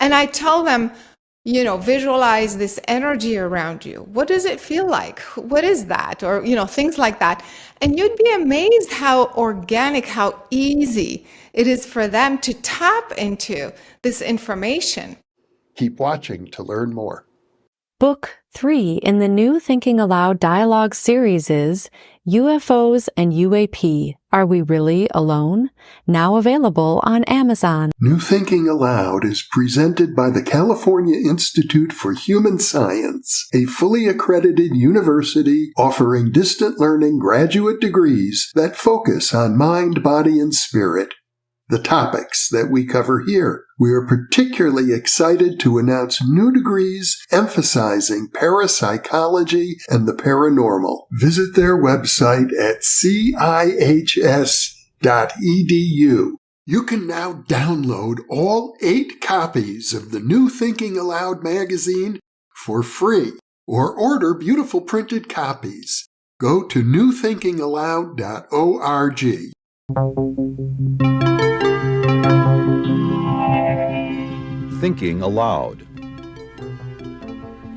And I tell them, visualize this energy around you. What does it feel like? What is that? Or, things like that. And you'd be amazed how organic, how easy it is for them to tap into this information. Keep watching to learn more. Book 3 in the New Thinking Aloud dialogue series is UFOs and UAP, Are We Really Alone? Now available on Amazon. New Thinking Aloud is presented by the California Institute for Human Science, a fully accredited university offering distant learning graduate degrees that focus on mind, body, and spirit. The topics that we cover here. We are particularly excited to announce new degrees emphasizing parapsychology and the paranormal. Visit their website at cihs.edu. You can now download all 8 copies of the New Thinking Aloud magazine for free or order beautiful printed copies. Go to newthinkingaloud.org. Thinking Aloud.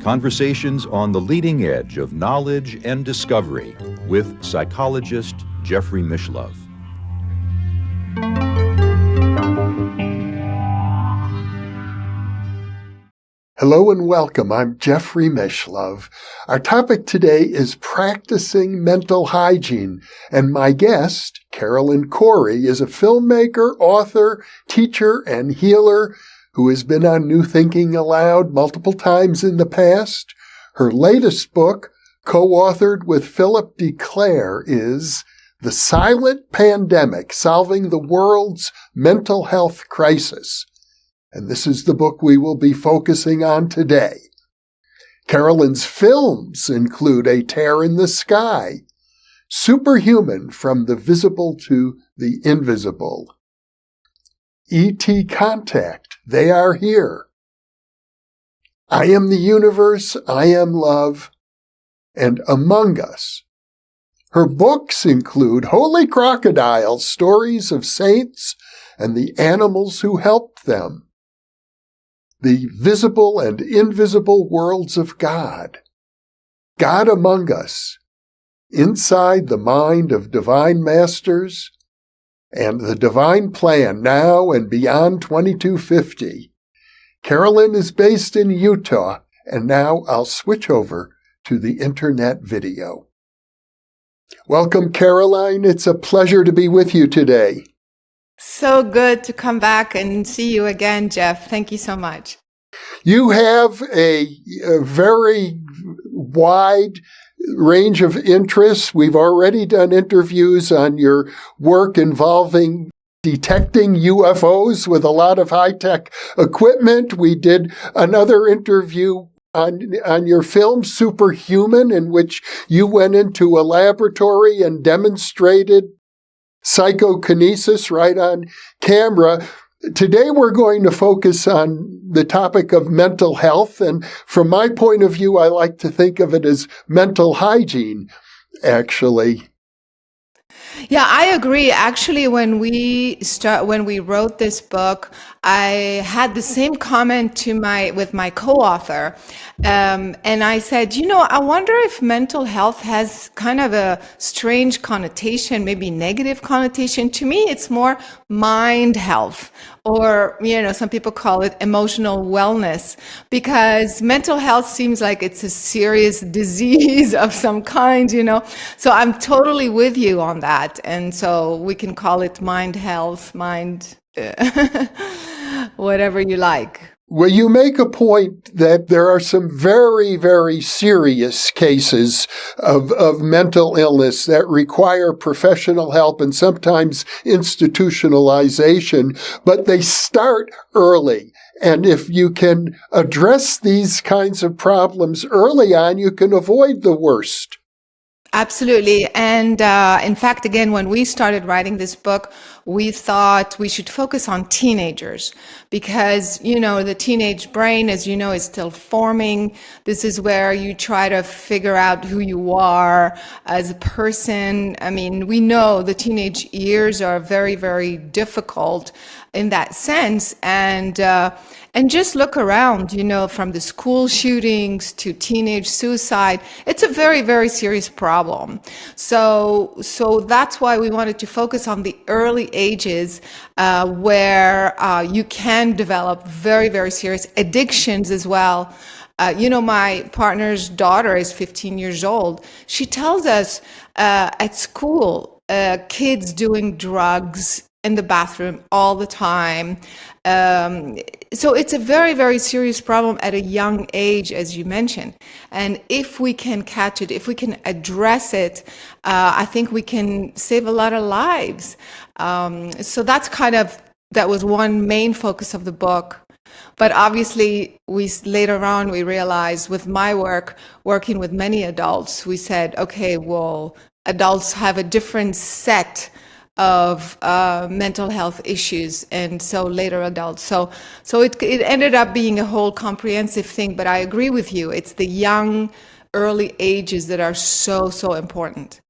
Conversations on the leading edge of knowledge and discovery with psychologist Jeffrey Mishlove. Hello and welcome. I'm Jeffrey Mishlove. Our topic today is practicing mental hygiene, and my guest, Carolyn Cory, is a filmmaker, author, teacher, and healer who has been on New Thinking Aloud multiple times in the past. Her latest book, co-authored with Philip DeClaire, is The Silent Pandemic, Solving the World's Mental Health Crisis. And this is the book we will be focusing on today. Carolyn's films include A Tear in the Sky, Superhuman, From the Visible to the Invisible, E.T. Contact, They Are Here, I Am the Universe, I Am Love, and Among Us. Her books include Holy Crocodiles, Stories of Saints and the Animals Who Helped Them, The Visible and Invisible Worlds of God, God Among Us, Inside the Mind of Divine Masters, and The Divine Plan, Now and Beyond 2250. Carolyn is based in Utah, and now I'll switch over to the internet video. Welcome, Caroline. It's a pleasure to be with you today. So good to come back and see you again, Jeff. Thank you so much. You have a very wide range of interests. We've already done interviews on your work involving detecting UFOs with a lot of high-tech equipment. We did another interview on your film Superhuman, in which you went into a laboratory and demonstrated psychokinesis right on camera. Today we're going to focus on the topic of mental health, and from my point of view, I like to think of it as mental hygiene, actually. Yeah, I agree. Actually, when we wrote this book, I had the same comment with my co-author, and I said, I wonder if mental health has kind of a strange connotation, maybe negative connotation. To me, it's more mind health, or some people call it emotional wellness, because mental health seems like it's a serious disease of some kind. So I'm totally with you on that, and so we can call it mind health, whatever you like. Well, you make a point that there are some very, very serious cases of mental illness that require professional help and sometimes institutionalization, but they start early. And if you can address these kinds of problems early on, you can avoid the worst. Absolutely. And in fact, again, when we started writing this book, we thought we should focus on teenagers because, the teenage brain, as you know, is still forming. This is where you try to figure out who you are as a person. I mean, we know the teenage years are very, very difficult in that sense. And just look around, from the school shootings to teenage suicide. It's a very, very serious problem. So that's why we wanted to focus on the early ages, where you can develop very, very serious addictions as well. My partner's daughter is 15 years old. She tells us at school, kids doing drugs in the bathroom all the time. So it's a very, very serious problem at a young age, as you mentioned. And if we can catch it, if we can address it, I think we can save a lot of lives. So that was one main focus of the book. But obviously, later on, we realized with my work, working with many adults, we said, okay, well, adults have a different set of mental health issues, and so later adults. So it ended up being a whole comprehensive thing. But I agree with you. It's the young, early ages that are so, so important.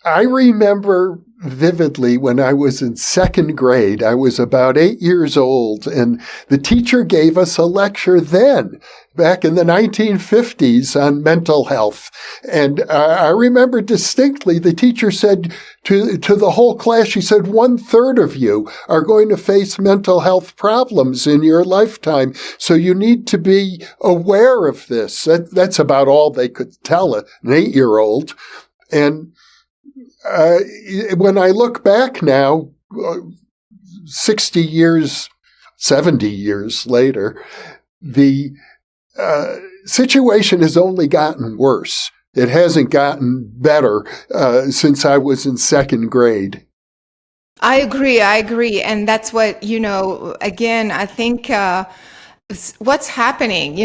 I remember vividly when I was in second grade. I was about 8 years old, and the teacher gave us a lecture then, back in the 1950s, on mental health. And I remember distinctly the teacher said to the whole class, she said, 1/3 of you are going to face mental health problems in your lifetime, so you need to be aware of this. That's about all they could tell an 8-year-old. And when I look back now, 60 years, 70 years later, the situation has only gotten worse. It hasn't gotten better since I was in second grade. I agree. And that's what, again, I think what's happening,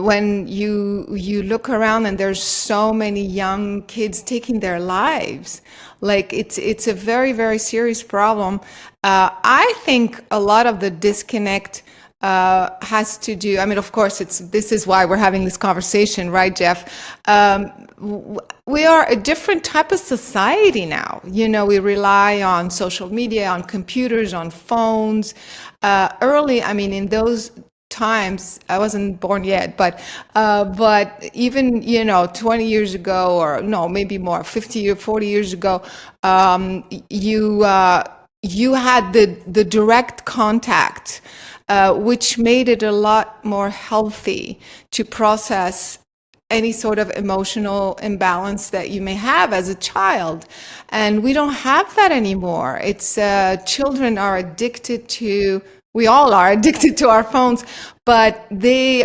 when you look around and there's so many young kids taking their lives. Like it's a very, very serious problem. I think a lot of the disconnect has to do, of course, this is why we're having this conversation, right, Jeff? We are a different type of society now. We rely on social media, on computers, on phones. Early, in those times, I wasn't born yet, but even 20 years ago, or no, maybe more, 50 or 40 years ago, you had the direct contact, which made it a lot more healthy to process any sort of emotional imbalance that you may have as a child. And we don't have that anymore. It's children are addicted to, we all are addicted to our phones, but they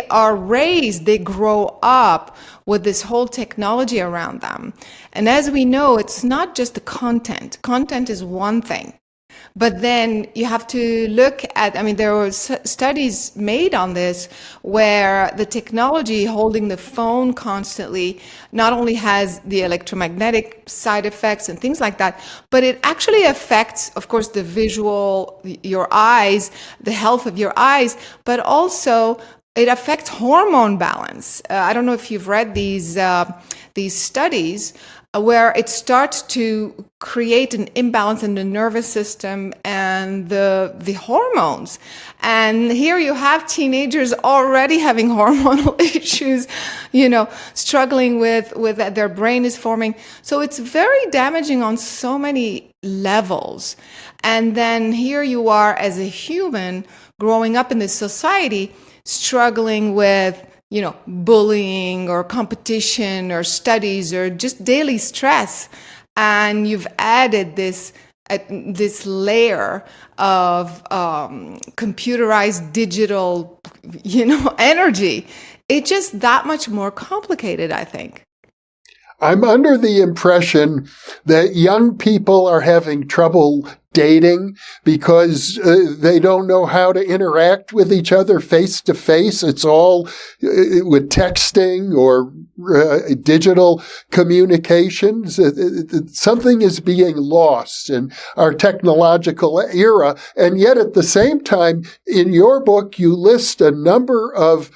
grow up with this whole technology around them. And as we know, it's not just the content. Content is one thing. But then you have to look at, there were studies made on this where the technology holding the phone constantly not only has the electromagnetic side effects and things like that, but it actually affects, of course, the visual, your eyes, the health of your eyes, but also it affects hormone balance. I don't know if you've read these studies where it starts to create an imbalance in the nervous system and the hormones. And here you have teenagers already having hormonal issues, struggling with their brain is forming. So it's very damaging on so many levels. And then here you are as a human growing up in this society, struggling with bullying or competition or studies or just daily stress. And you've added this layer of computerized digital, energy. It's just that much more complicated, I think. I'm under the impression that young people are having trouble dating because they don't know how to interact with each other face to face. It's all with texting or digital communications. Something is being lost in our technological era. And yet at the same time, in your book, you list a number of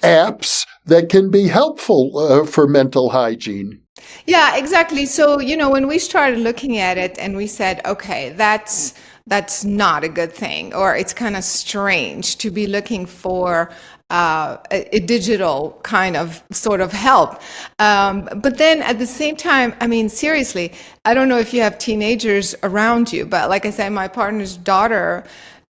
apps that can be helpful for mental hygiene. Yeah, exactly. So, when we started looking at it and we said, okay, that's that's not a good thing, or it's kind of strange to be looking for a digital kind of sort of help. But then at the same time, I mean, seriously, I don't know if you have teenagers around you, but like I said, my partner's daughter,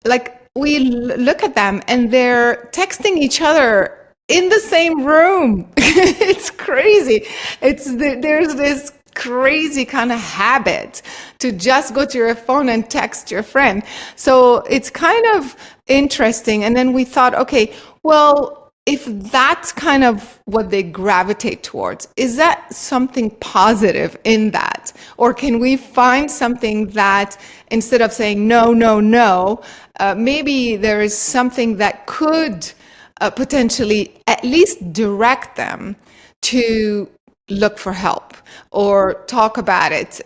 like we look at them and they're texting each other in the same room. It's crazy. There's this crazy kind of habit to just go to your phone and text your friend. So it's kind of interesting. And then we thought, okay, well, if that's kind of what they gravitate towards, is that something positive in that? Or can we find something that instead of saying no, no, no, maybe there is something that could potentially at least direct them to look for help or talk about it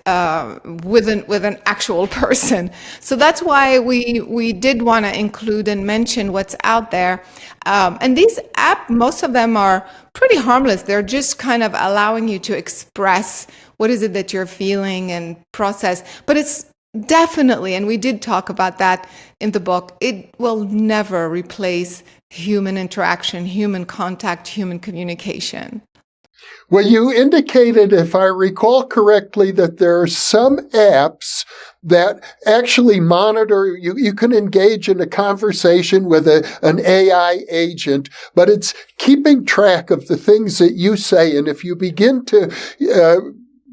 with an actual person. So that's why we did want to include and mention what's out there. And these apps, most of them are pretty harmless. They're just kind of allowing you to express what is it that you're feeling and process. But it's definitely, and we did talk about that in the book, it will never replace human interaction, human contact, human communication. Well, you indicated, if I recall correctly, that there are some apps that actually monitor, you can engage in a conversation with an AI agent, but it's keeping track of the things that you say. And if you begin to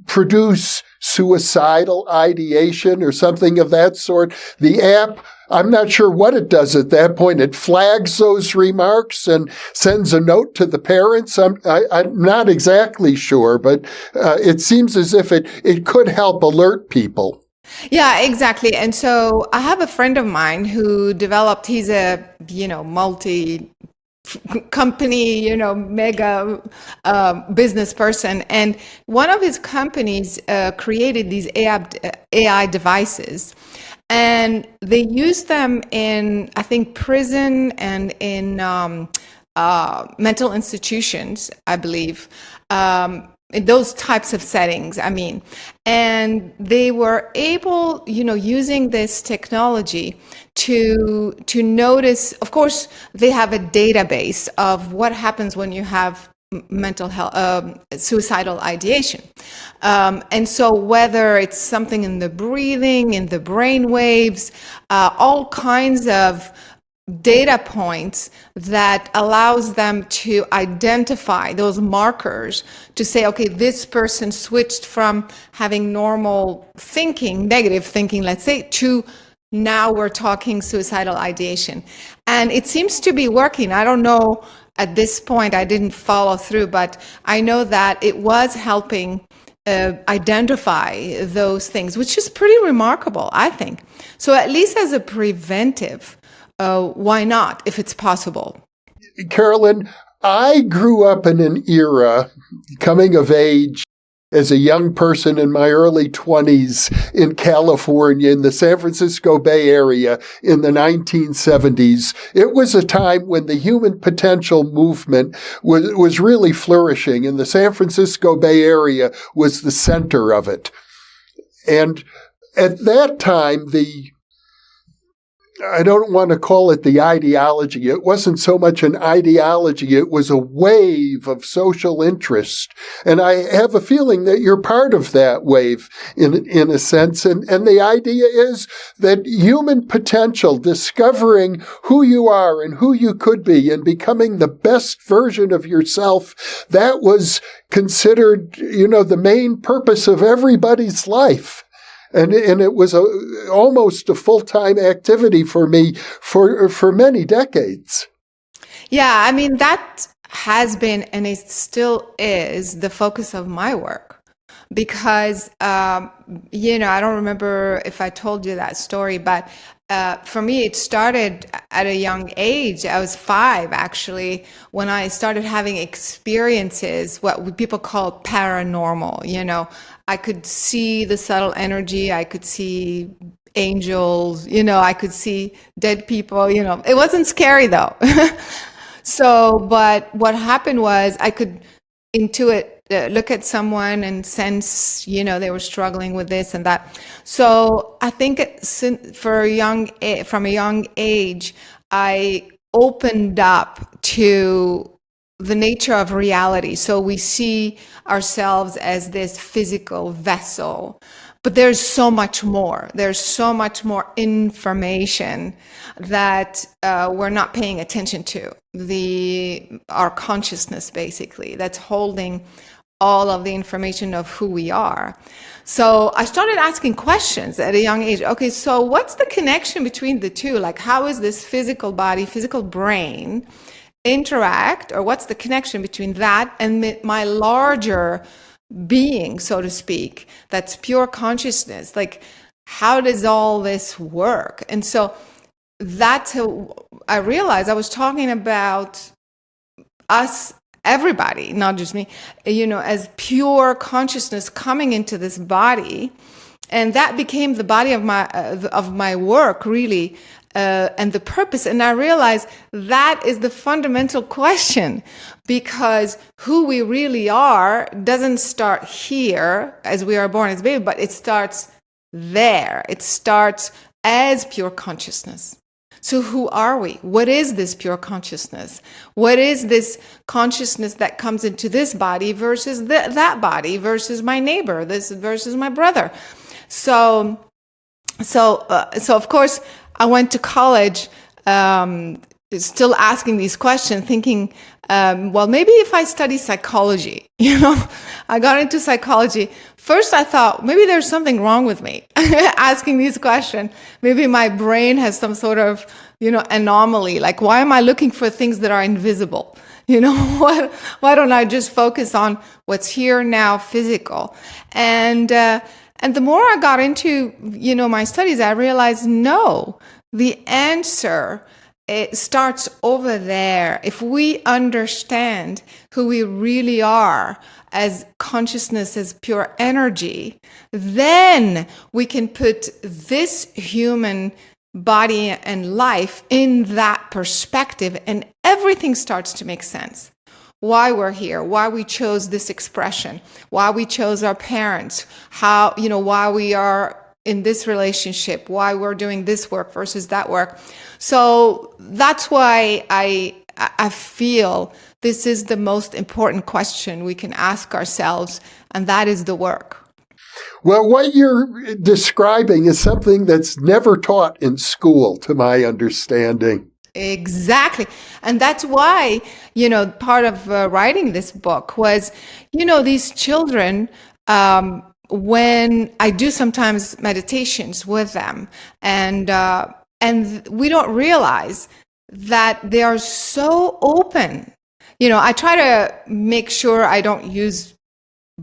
produce suicidal ideation or something of that sort, the app, I'm not sure what it does at that point. It flags those remarks and sends a note to the parents. I'm not exactly sure, but it seems as if it could help alert people. Yeah, exactly. And so I have a friend of mine who developed, he's a, multi company, mega business person. And one of his companies created these AI devices. And they use them in, I think, prison and in mental institutions, I believe, in those types of settings, I mean. And they were able, using this technology to notice, of course, they have a database of what happens when you have mental health, suicidal ideation. And so whether it's something in the breathing, in the brain waves, all kinds of data points that allows them to identify those markers to say, okay, this person switched from having normal thinking, negative thinking, let's say, to now we're talking suicidal ideation. And it seems to be working. I don't know. At this point, I didn't follow through, but I know that it was helping identify those things, which is pretty remarkable, I think. So at least as a preventive, why not, if it's possible? Carolyn, I grew up in an era, coming of age as a young person in my early 20s in California, in the San Francisco Bay Area in the 1970s. It was a time when the human potential movement was really flourishing, and the San Francisco Bay Area was the center of it. And at that time, I don't want to call it the ideology. It wasn't so much an ideology. It was a wave of social interest. And I have a feeling that you're part of that wave in a sense. And the idea is that human potential, discovering who you are and who you could be and becoming the best version of yourself, that was considered, the main purpose of everybody's life. And it was almost a full-time activity for me for many decades. Yeah, I mean, that has been, and it still is, the focus of my work. Because, I don't remember if I told you that story, but for me, it started at a young age. I was 5, actually, when I started having experiences, what people call paranormal. I could see the subtle energy. I could see angels, I could see dead people, It wasn't scary, though. So, but what happened was I could intuit look at someone and sense, they were struggling with this and that. So I think from a young age, I opened up to the nature of reality. So we see ourselves as this physical vessel, but there's so much more. There's so much more information that we're not paying attention to. Our consciousness, basically, that's holding all of the information of who we are. So I started asking questions at a young age. Okay, so what's the connection between the two? Like, how is this physical body, physical brain interact, or what's the connection between that and my larger being, so to speak, that's pure consciousness? Like, how does all this work? And so that's how I realized I was talking about us, everybody, not just me, as pure consciousness coming into this body. And that became the body of my work, really, and the purpose. And I realized that is the fundamental question, because who we really are doesn't start here as we are born as baby, but it starts there. It starts as pure consciousness. So who are we? What is this pure consciousness? What is this consciousness that comes into this body versus that body versus my neighbor, this versus my brother? So of course, I went to college, still asking these questions, thinking, well, maybe if I study psychology, I got into psychology. First, I thought maybe there's something wrong with me asking these questions. Maybe my brain has some sort of, anomaly. Like, why am I looking for things that are invisible? Why don't I just focus on what's here now, physical? And the more I got into, my studies, I realized, no, the answer, it starts over there. If we understand who we really are as consciousness, as pure energy, then we can put this human body and life in that perspective, and everything starts to make sense. Why we're here, why we chose this expression, why we chose our parents, why we are in this relationship, why we're doing this work versus that work. So that's why I feel this is the most important question we can ask ourselves, and that is the work. Well, what you're describing is something that's never taught in school, to my understanding. Exactly. And that's why, part of writing this book was, these children, when I do sometimes meditations with them, and we don't realize that they are so open. I try to make sure I don't use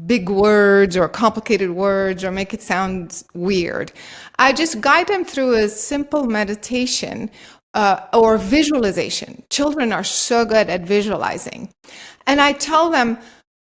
big words or complicated words or make it sound weird. I just guide them through a simple meditation or visualization. Children are so good at visualizing. And I tell them,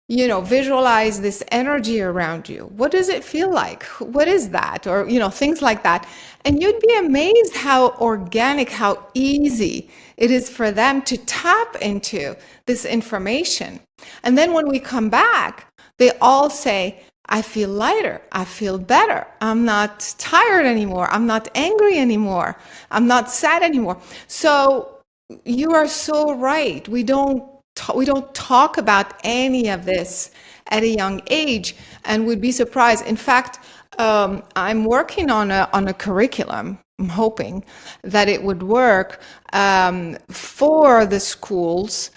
visualize this energy around you. What does it feel like? What is that? Or, things like that. And you'd be amazed how organic, how easy it is for them to tap into this information. And then when we come back, they all say, I feel lighter. I feel better. I'm not tired anymore. I'm not angry anymore. I'm not sad anymore. So you are so right. We don't talk about any of this at a young age, and we'd be surprised. In fact, I'm working on a curriculum. I'm hoping that it would work for the schools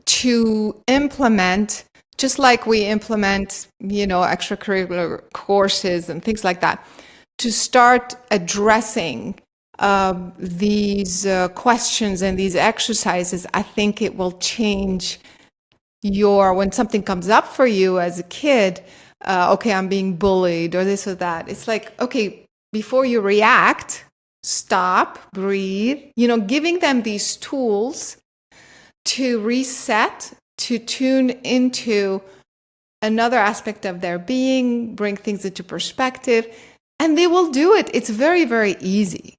to implement, just like we implement, extracurricular courses and things like that, to start addressing these questions and these exercises. I think it will change when something comes up for you as a kid, okay, I'm being bullied or this or that. It's like, okay, before you react, stop, breathe, giving them these tools to reset, to tune into another aspect of their being, bring things into perspective, and they will do it. It's very, very easy.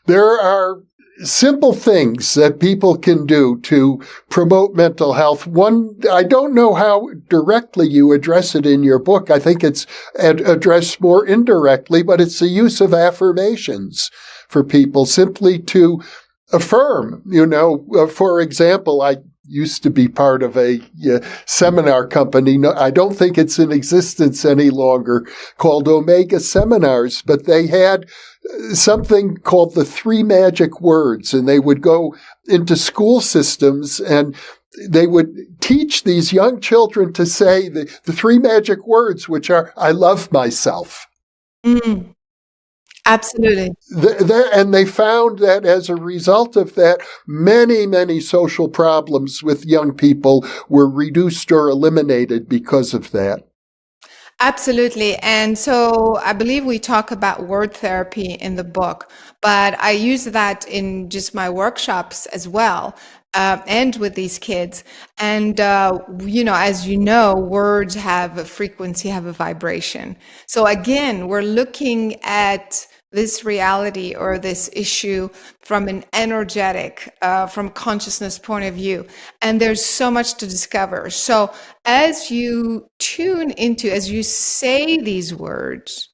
There are simple things that people can do to promote mental health. One, I don't know how directly you address it in your book. I think it's addressed more indirectly, but it's the use of affirmations for people, simply to affirm. For example, I used to be part of a seminar company. No, I don't think it's in existence any longer, called Omega Seminars, but they had something called the 3 magic words, and they would go into school systems and they would teach these young children to say the 3 magic words, which are, I love myself. Mm, absolutely. And they found that as a result of that, many, many social problems with young people were reduced or eliminated because of that. Absolutely. And so I believe we talk about word therapy in the book, but I use that in just my workshops as well, and with these kids. And, as you know, words have a frequency, have a vibration. So again, we're looking at this reality or this issue from an energetic, from consciousness point of view. And there's so much to discover. So as you as you say these words,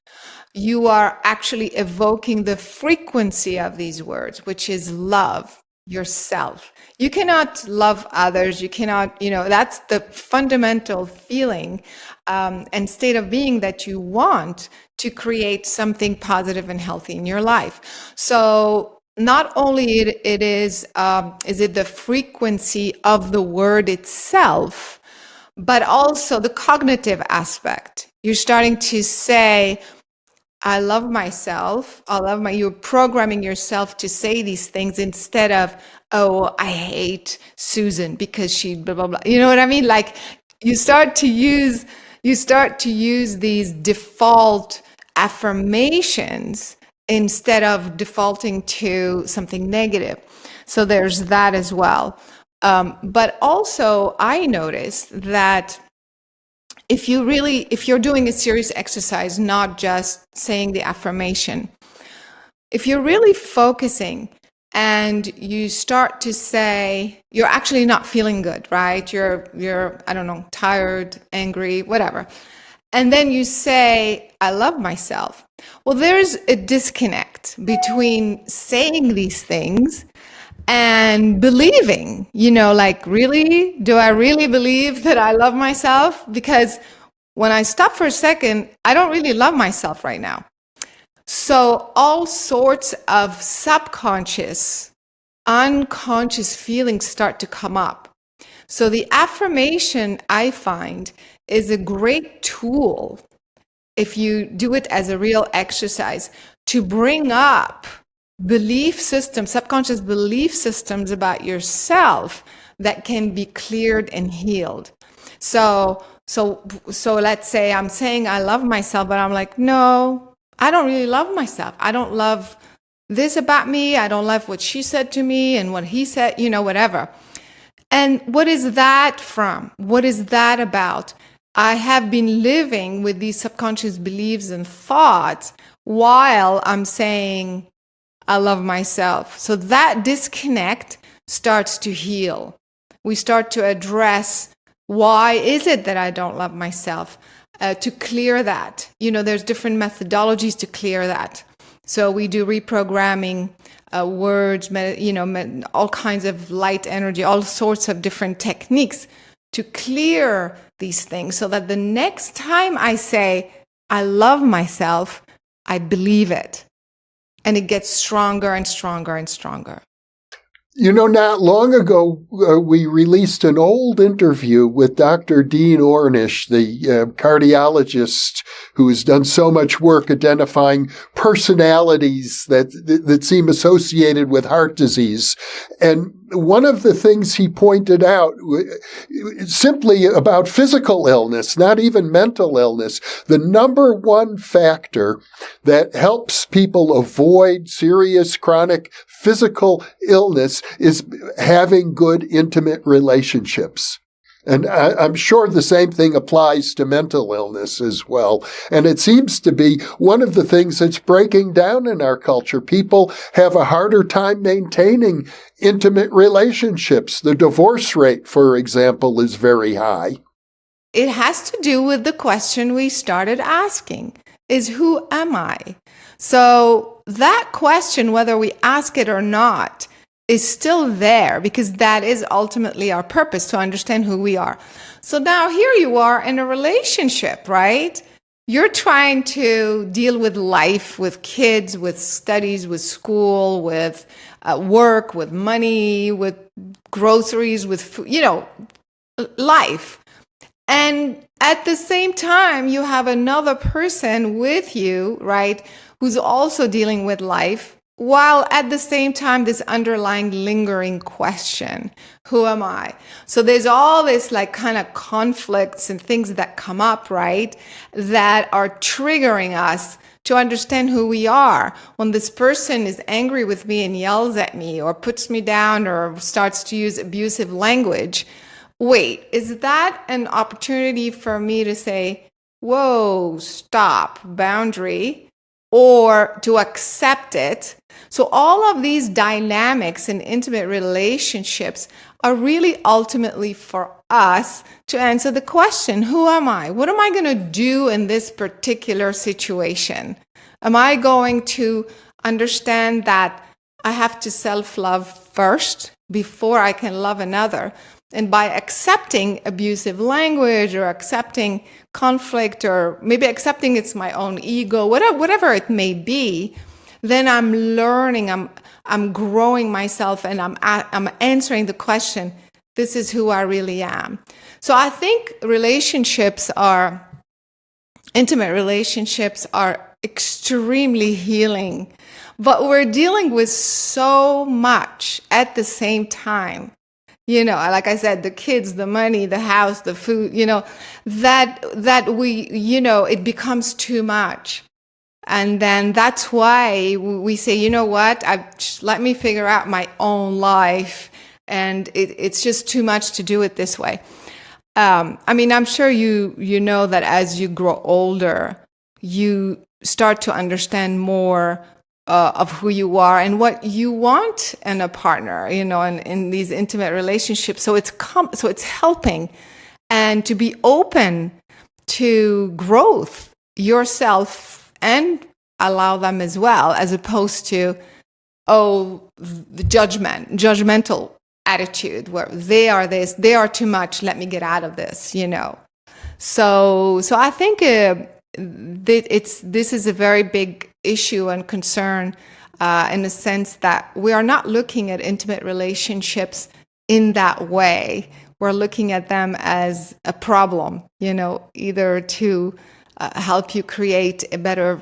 you are actually evoking the frequency of these words, which is love yourself. You cannot love others. You cannot, that's the fundamental feeling and state of being that you want to create something positive and healthy in your life. So not only is it the frequency of the word itself, but also the cognitive aspect. You're starting to say, I love myself. You're programming yourself to say these things instead of, oh, I hate Susan because she blah, blah, blah. You know what I mean? Like you start to use these default affirmations instead of defaulting to something negative. So there's that as well. But also I noticed that if you're doing a serious exercise, not just saying the affirmation, if you're really focusing and you start to say, you're actually not feeling good, right? You're, I don't know, tired, angry, whatever. And then you say, I love myself. Well, there's a disconnect between saying these things and believing, like, really? Do I really believe that I love myself? Because when I stop for a second, I don't really love myself right now. So all sorts of subconscious, unconscious feelings start to come up. So the affirmation, I find, is a great tool, if you do it as a real exercise, to bring up belief systems, subconscious belief systems about yourself that can be cleared and healed. So let's say I'm saying I love myself, but I'm like, no, I don't really love myself. I don't love this about me. I don't love what she said to me and what he said, whatever. And what is that from? What is that about? I have been living with these subconscious beliefs and thoughts while I'm saying I love myself. So that disconnect starts to heal. We start to address, why is it that I don't love myself? To clear that. There's different methodologies to clear that. So we do reprogramming, words, all kinds of light energy, all sorts of different techniques to clear these things so that the next time I say, I love myself, I believe it. And it gets stronger and stronger and stronger. Not long ago, we released an old interview with Dr. Dean Ornish, the cardiologist who has done so much work identifying personalities that seem associated with heart disease. And one of the things he pointed out, simply about physical illness, not even mental illness, the number one factor that helps people avoid serious chronic physical illness is having good intimate relationships. And I'm sure the same thing applies to mental illness as well. And it seems to be one of the things that's breaking down in our culture. People have a harder time maintaining intimate relationships. The divorce rate, for example, is very high. It has to do with the question we started asking, is who am I? So that question, whether we ask it or not, is still there because that is ultimately our purpose, to understand who we are. So now here you are in a relationship, right? You're trying to deal with life, with kids, with studies, with school, with work, with money, with groceries, with food, life. And at the same time, you have another person with you, right, who's also dealing with life, while at the same time, this underlying lingering question, who am I? So there's all this like kind of conflicts and things that come up, right, that are triggering us to understand who we are. When this person is angry with me and yells at me or puts me down or starts to use abusive language, wait, is that an opportunity for me to say, whoa, stop, boundary, or to accept it? So all of these dynamics in intimate relationships are really ultimately for us to answer the question, who am I? What am I going to do in this particular situation? Am I going to understand that I have to self-love first before I can love another? And by accepting abusive language or accepting conflict or maybe accepting it's my own ego, whatever it may be, then I'm learning, I'm growing myself, and I'm answering the question, this is who I really am. So I think intimate relationships are extremely healing, but we're dealing with so much at the same time. Like I said, the kids, the money, the house, the food, that we, it becomes too much. And then that's why we say, you know what, let me figure out my own life. And it's just too much to do it this way. I'm sure you know that as you grow older, you start to understand more of who you are and what you want in a partner, in these intimate relationships. So it's helping, and to be open to growth yourself and allow them as well, as opposed to, the judgmental attitude where they are this, they are too much, let me get out of this, So I think this is a very big issue and concern in the sense that we are not looking at intimate relationships in that way. We're looking at them as a problem, either to help you create a better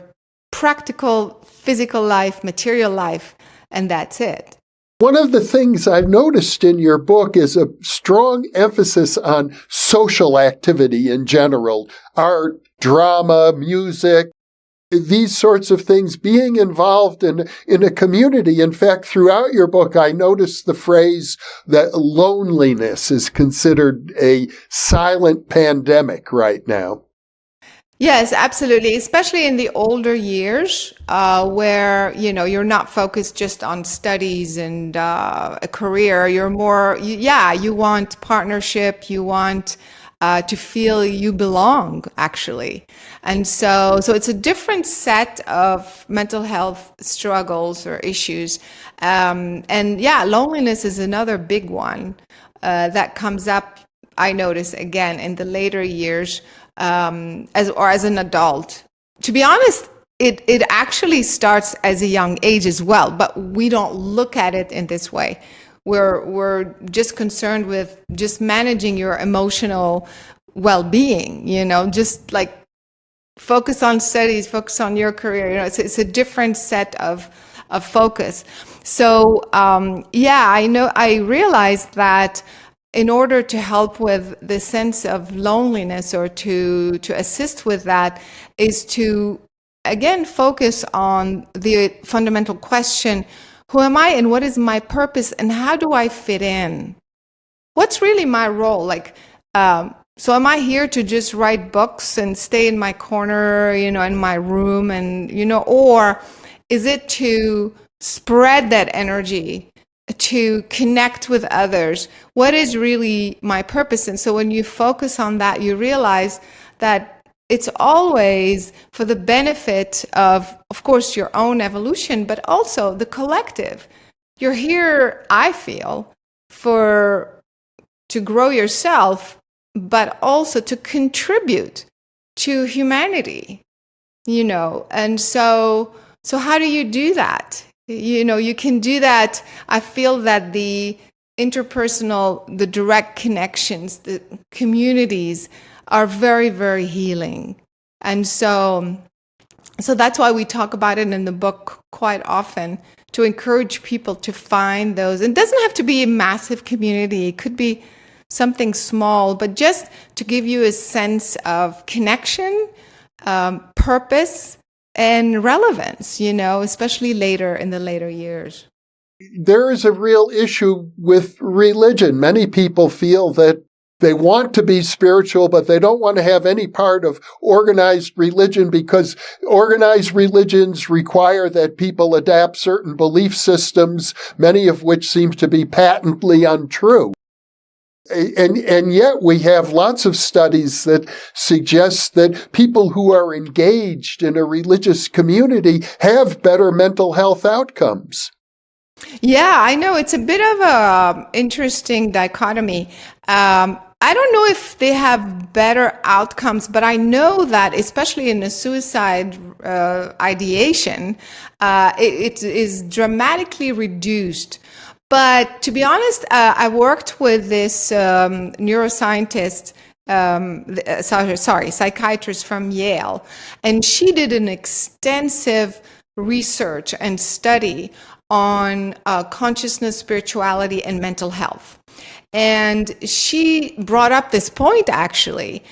practical physical life, material life, and that's it. One of the things I've noticed in your book is a strong emphasis on social activity in general, art, drama, music, these sorts of things, being involved in a community. In fact, throughout your book, I noticed the phrase that loneliness is considered a silent pandemic right now. Yes, absolutely. Especially in the older years, where, you're not focused just on studies and a career. You're more, you want partnership. You want to feel you belong, actually. And so it's a different set of mental health struggles or issues. Loneliness is another big one that comes up, I notice, again, in the later years. As an adult. To be honest, it actually starts as a young age as well, but we don't look at it in this way. We're just concerned with just managing your emotional well-being, just like focus on studies, focus on your career. It's a different set of focus. So I realized that in order to help with the sense of loneliness or to assist with that is to, again, focus on the fundamental question, who am I and what is my purpose and how do I fit in? What's really my role? Like, So am I here to just write books and stay in my corner, in my room or is it to spread that energy, to connect with others? What is really my purpose? And so when you focus on that, you realize that it's always for the benefit of course, your own evolution, but also the collective. You're here, I feel, to grow yourself, but also to contribute to humanity, and so how do you do that? You can do that. I feel that the interpersonal, the direct connections, the communities are very, very healing. And so that's why we talk about it in the book quite often, to encourage people to find those. It doesn't have to be a massive community. It could be something small, but just to give you a sense of connection, purpose, and relevance, especially in the later years. There is a real issue with religion. Many people feel that they want to be spiritual, but they don't want to have any part of organized religion because organized religions require that people adapt certain belief systems, many of which seem to be patently untrue. And yet we have lots of studies that suggest that people who are engaged in a religious community have better mental health outcomes. Yeah, I know. It's a bit of a interesting dichotomy. I don't know if they have better outcomes, but I know that especially in the suicide ideation, it is dramatically reduced. But to be honest, I worked with this neuroscientist, psychiatrist from Yale, and she did an extensive research and study on consciousness, spirituality, and mental health. And she brought up this point, actually.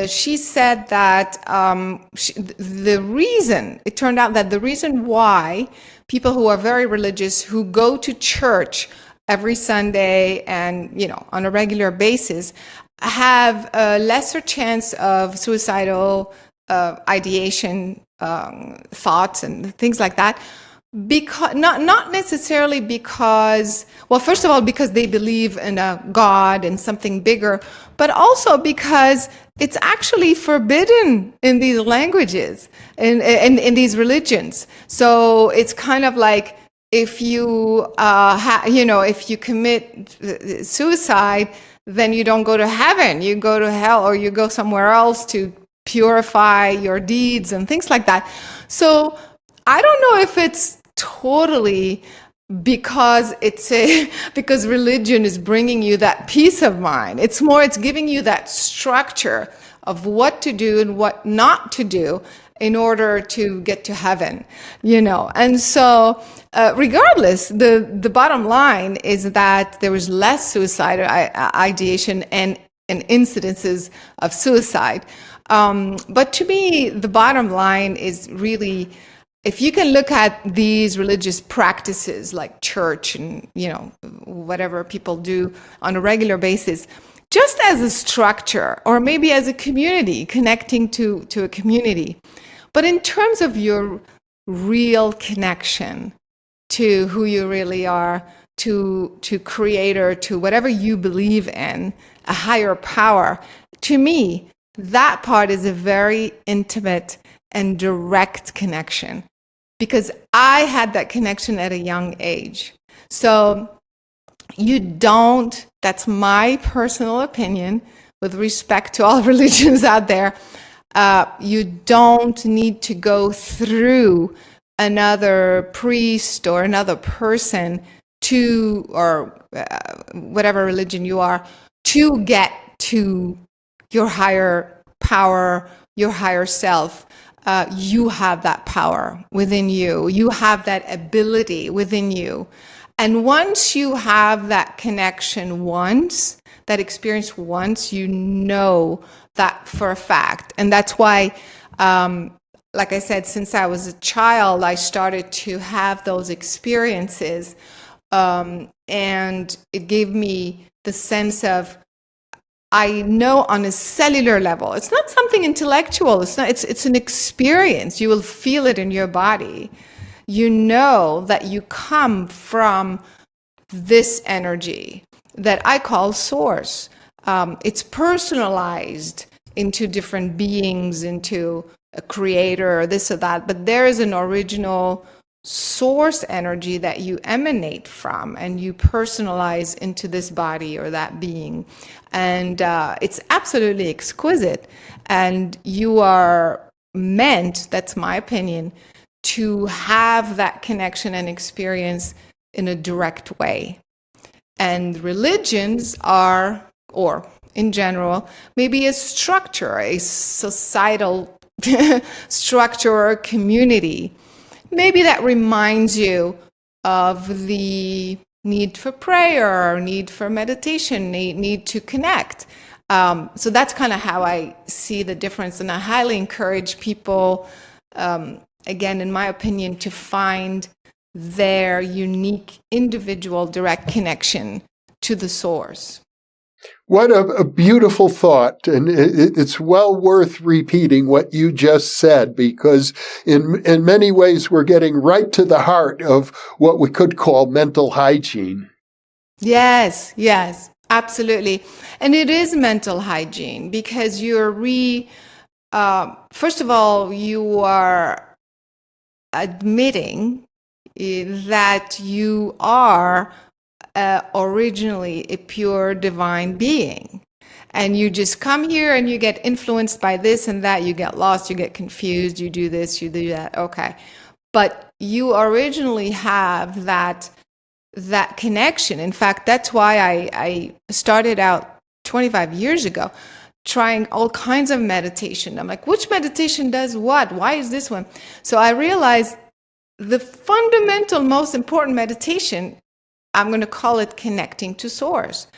She said that it turned out that the reason why people who are very religious, who go to church every Sunday and, on a regular basis, have a lesser chance of suicidal ideation, thoughts and things like that. Because not necessarily because, well, first of all, because they believe in a God and something bigger, but also because it's actually forbidden in these languages, in these religions. So it's kind of like if you if you commit suicide, then you don't go to heaven, you go to hell, or you go somewhere else to purify your deeds and things like that. So I don't know if it's totally because because religion is bringing you that peace of mind. It's giving you that structure of what to do and what not to do in order to get to heaven, And so regardless, the bottom line is that there was less suicide ideation and incidences of suicide. But to me, the bottom line is really, if you can look at these religious practices like church and, whatever people do on a regular basis, just as a structure or maybe as a community, connecting to a community. But in terms of your real connection to who you really are, to creator, to whatever you believe in, a higher power, to me, that part is a very intimate and direct connection, because I had that connection at a young age. So that's my personal opinion with respect to all religions out there, you don't need to go through another priest or another person or whatever religion you are, to get to your higher power, your higher self. You have that power within you. You have that ability within you. And once you have that connection that experience once, you know that for a fact. And that's why, like I said, since I was a child, I started to have those experiences. And it gave me the sense of, I know on a cellular level. It's not something intellectual. It's an experience. You will feel it in your body. You know that you come from this energy that I call source. It's personalized into different beings, into a creator, or this or that, but there is an original source energy that you emanate from and you personalize into this body or that being. And it's absolutely exquisite. And you are meant, that's my opinion, to have that connection and experience in a direct way. And religions are, or in general, maybe a structure, a societal structure or a community. Maybe that reminds you of the need for prayer, need for meditation, need to connect. So that's kind of how I see the difference. And I highly encourage people, again, in my opinion, to find their unique individual direct connection to the source. What a beautiful thought. And it's well worth repeating what you just said, because in many ways we're getting right to the heart of what we could call mental hygiene. Yes, absolutely. And it is mental hygiene because you're first of all, you are admitting that you are originally a pure divine being. And you just come here and you get influenced by this and that, you get lost, you get confused, you do this, you do that, okay. But you originally have that connection. In fact, that's why I started out 25 years ago trying all kinds of meditation. I'm like, which meditation does what? Why is this one? So I realized the fundamental, most important meditation, I'm going to call it connecting to source,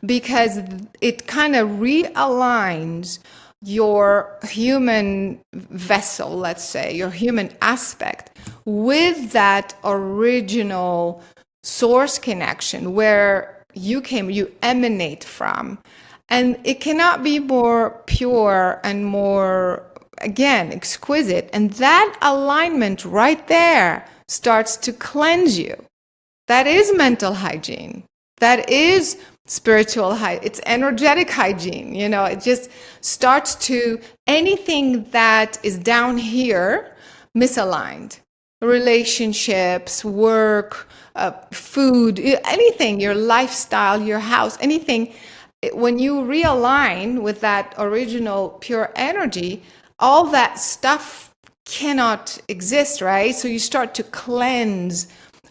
because it kind of realigns your human vessel, let's say, your human aspect with that original source connection where you emanate from. And it cannot be more pure and more, again, exquisite. And that alignment right there starts to cleanse you. That is mental hygiene. That is spiritual hygiene. It's energetic hygiene. It just starts to, anything that is down here, misaligned. Relationships, work, food, anything, your lifestyle, your house, anything. When you realign with that original pure energy, all that stuff cannot exist, right? So you start to cleanse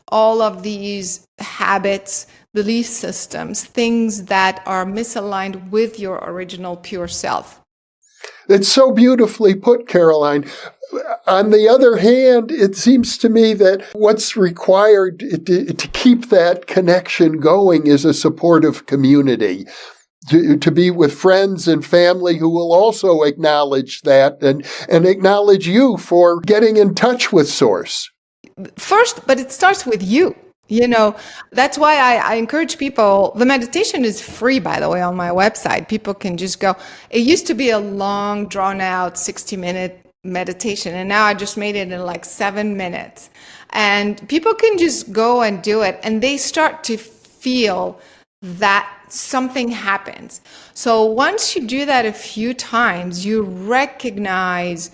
all of these habits, belief systems, things that are misaligned with your original pure self. It's so beautifully put, Caroline. On the other hand, it seems to me that what's required to keep that connection going is a supportive community. To be with friends and family who will also acknowledge that and acknowledge you for getting in touch with Source. First, but it starts with you. That's why I encourage people. The meditation is free, by the way, on my website. People can just go. It used to be a long, drawn-out 60-minute meditation, and now I just made it in like 7 minutes. And people can just go and do it, and they start to feel that something happens. So once you do that a few times, you recognize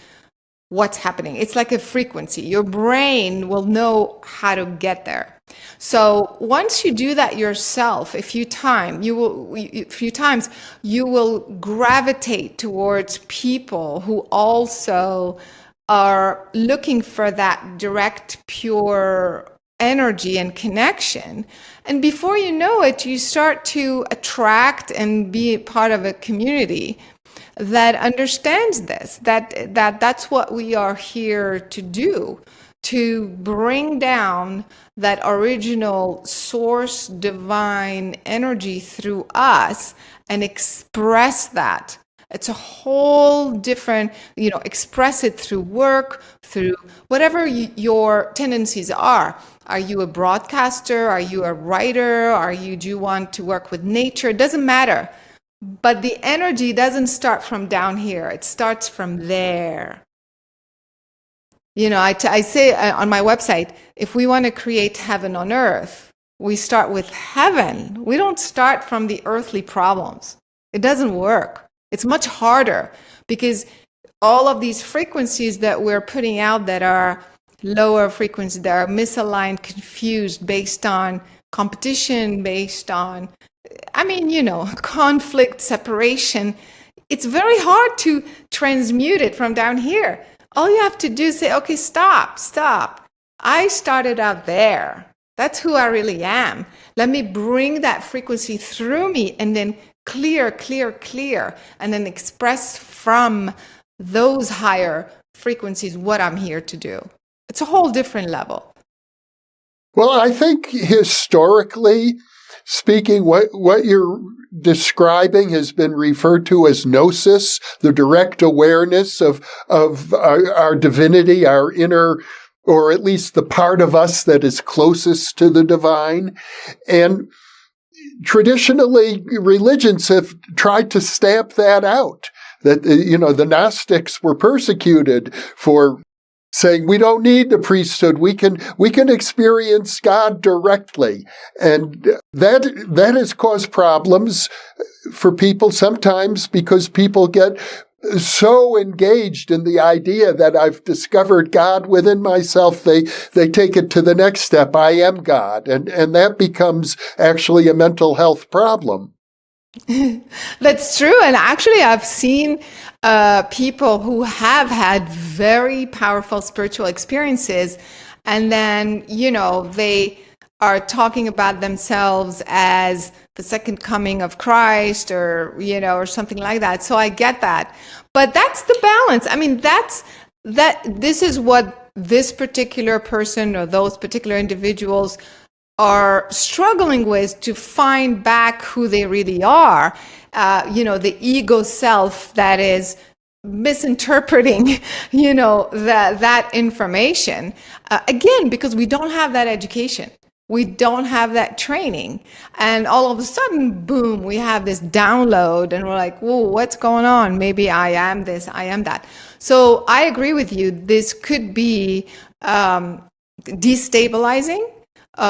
what's happening. It's like a frequency. Your brain will know how to get there. So once you do that yourself a few times, you will gravitate towards people who also are looking for that direct, pure energy and connection. And before you know it, you start to attract and be part of a community that understands this, that's what we are here to do, to bring down that original source divine energy through us and express that. It's a whole different, express it through work, through whatever your tendencies are. Are you a broadcaster? Are you a writer? Do you want to work with nature? It doesn't matter. But the energy doesn't start from down here. It starts from there. I say on my website, if we want to create heaven on earth, we start with heaven. We don't start from the earthly problems. It doesn't work. It's much harder because all of these frequencies that we're putting out that are lower frequencies, that are misaligned, confused, based on competition, based on, conflict, separation. It's very hard to transmute it from down here. All you have to do is say, okay, stop. I started out there. That's who I really am. Let me bring that frequency through me and then clear, and then express from those higher frequencies what I'm here to do. It's a whole different level. Well, I think historically speaking, what you're describing has been referred to as gnosis, the direct awareness of our divinity, our inner, or at least the part of us that is closest to the divine. And traditionally, religions have tried to stamp that out. That, the Gnostics were persecuted for saying we don't need the priesthood. We can experience God directly. And that has caused problems for people sometimes because people get so engaged in the idea that I've discovered God within myself, they take it to the next step. I am God. And that becomes actually a mental health problem. That's true. And actually, I've seen people who have had very powerful spiritual experiences, and then, they are talking about themselves as the second coming of Christ or something like that. So I get that. But that's the balance. I mean, this is what this particular person or those particular individuals are struggling with, to find back who they really are. The ego self that is misinterpreting, that information. Again, because we don't have that education. We don't have that training. And all of a sudden, boom, we have this download and we're like, whoa, what's going on? Maybe I am this, I am that. So I agree with you. This could be destabilizing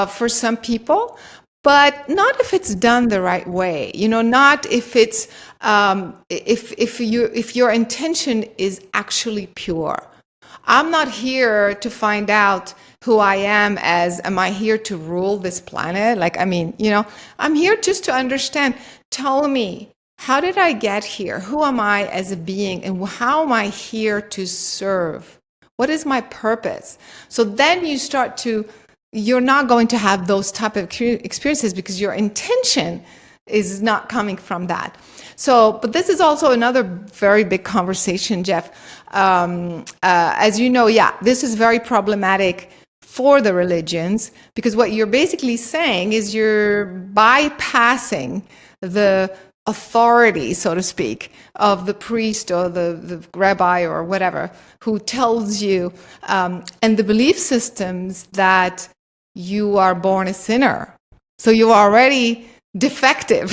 for some people, but not if it's done the right way. Not if it's if your intention is actually pure. I'm not here to find out who I am am I here to rule this planet? I'm here just to understand. Tell me, how did I get here? Who am I as a being? And how am I here to serve? What is my purpose? So then you're not going to have those type of experiences because your intention is not coming from that. So, but this is also another very big conversation, Jeff. As you know, this is very problematic for the religions, because what you're basically saying is you're bypassing the authority, so to speak, of the priest or the rabbi or whatever, who tells you, and the belief systems that you are born a sinner. So you're already defective.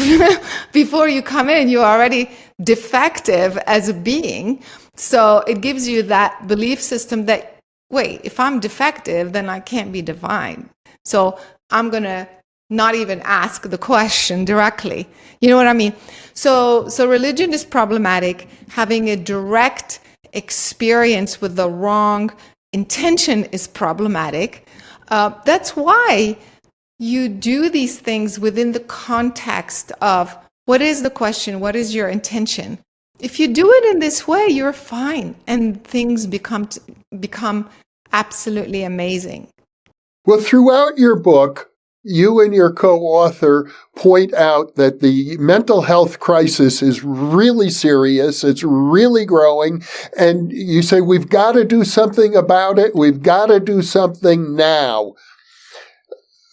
Before you come in, you're already defective as a being. So it gives you that belief system that, wait, if I'm defective, then I can't be divine. So I'm going to not even ask the question directly. You know what I mean? So religion is problematic. Having a direct experience with the wrong intention is problematic. That's why you do these things within the context of what is the question, what is your intention. If you do it in this way, you're fine, and things become absolutely amazing. Well, throughout your book, you and your co-author point out that the mental health crisis is really serious. It's really growing. And you say, we've got to do something about it. We've got to do something now.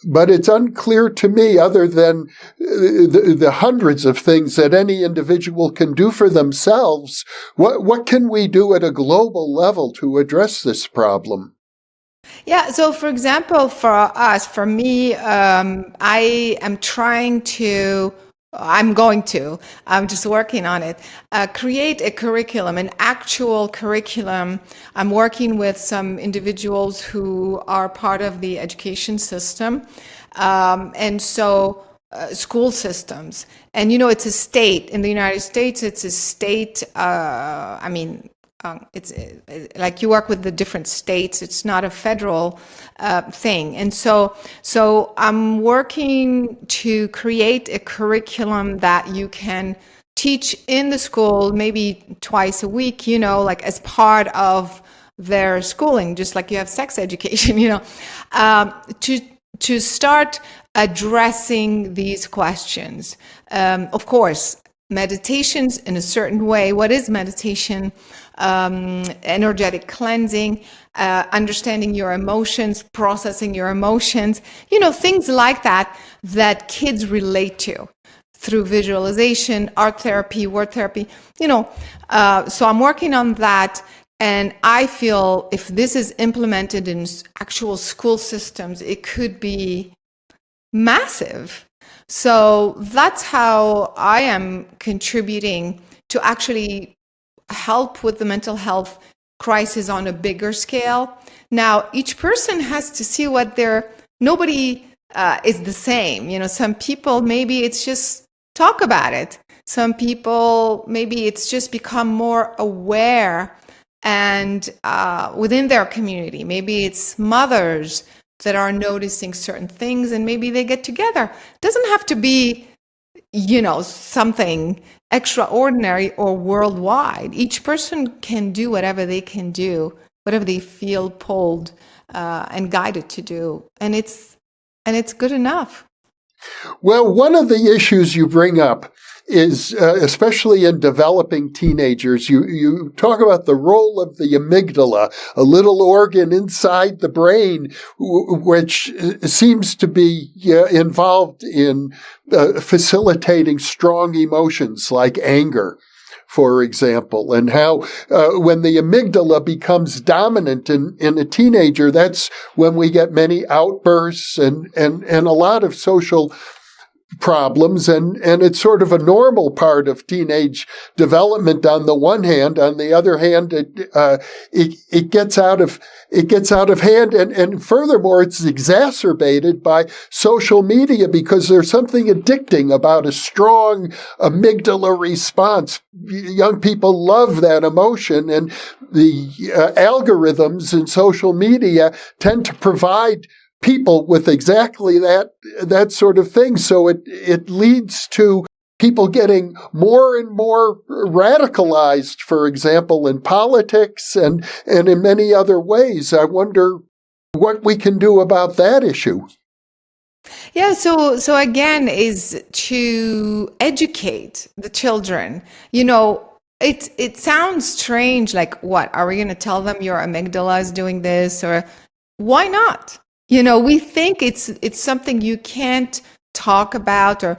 But it's unclear to me, other than the hundreds of things that any individual can do for themselves, what can we do at a global level to address this problem? Yeah, so for example, for me, I am trying to I'm just working on it. Create a curriculum, an actual curriculum. I'm working with some individuals who are part of the education system. And so school systems. And, it's a state. In the United States, it's a state. It's like you work with the different states. It's not a federal thing. And so I'm working to create a curriculum that you can teach in the school maybe twice a week, like as part of their schooling, just like you have sex education, to start addressing these questions. Of course, meditations in a certain way. What is meditation? Energetic cleansing, understanding your emotions, processing your emotions, things like that kids relate to through visualization, art therapy, word therapy, so I'm working on that. And I feel if this is implemented in actual school systems, it could be massive. So that's how I am contributing to actually help with the mental health crisis on a bigger scale. Now, each person has to see nobody is the same. Some people, maybe it's just talk about it. Some people, maybe it's just become more aware and within their community. Maybe it's mothers that are noticing certain things and maybe they get together. It doesn't have to be, something extraordinary or worldwide. Each person can do whatever they can do, whatever they feel pulled and guided to do. And it's good enough. Well, one of the issues you bring up is, especially in developing teenagers, you talk about the role of the amygdala, a little organ inside the brain, which seems to be involved in facilitating strong emotions like anger, for example, and how when the amygdala becomes dominant in a teenager, that's when we get many outbursts and a lot of social problems, and it's sort of a normal part of teenage development on the one hand. On the other hand, it gets out of hand, and furthermore, it's exacerbated by social media because there's something addicting about a strong amygdala response. Young people love that emotion, and the algorithms in social media tend to provide people with exactly that sort of thing. So it leads to people getting more and more radicalized, for example, in politics and in many other ways. I wonder what we can do about that issue. Yeah, so again is to educate the children. It sounds strange, like what? Are we going to tell them your amygdala is doing this, or why not? We think it's something you can't talk about, or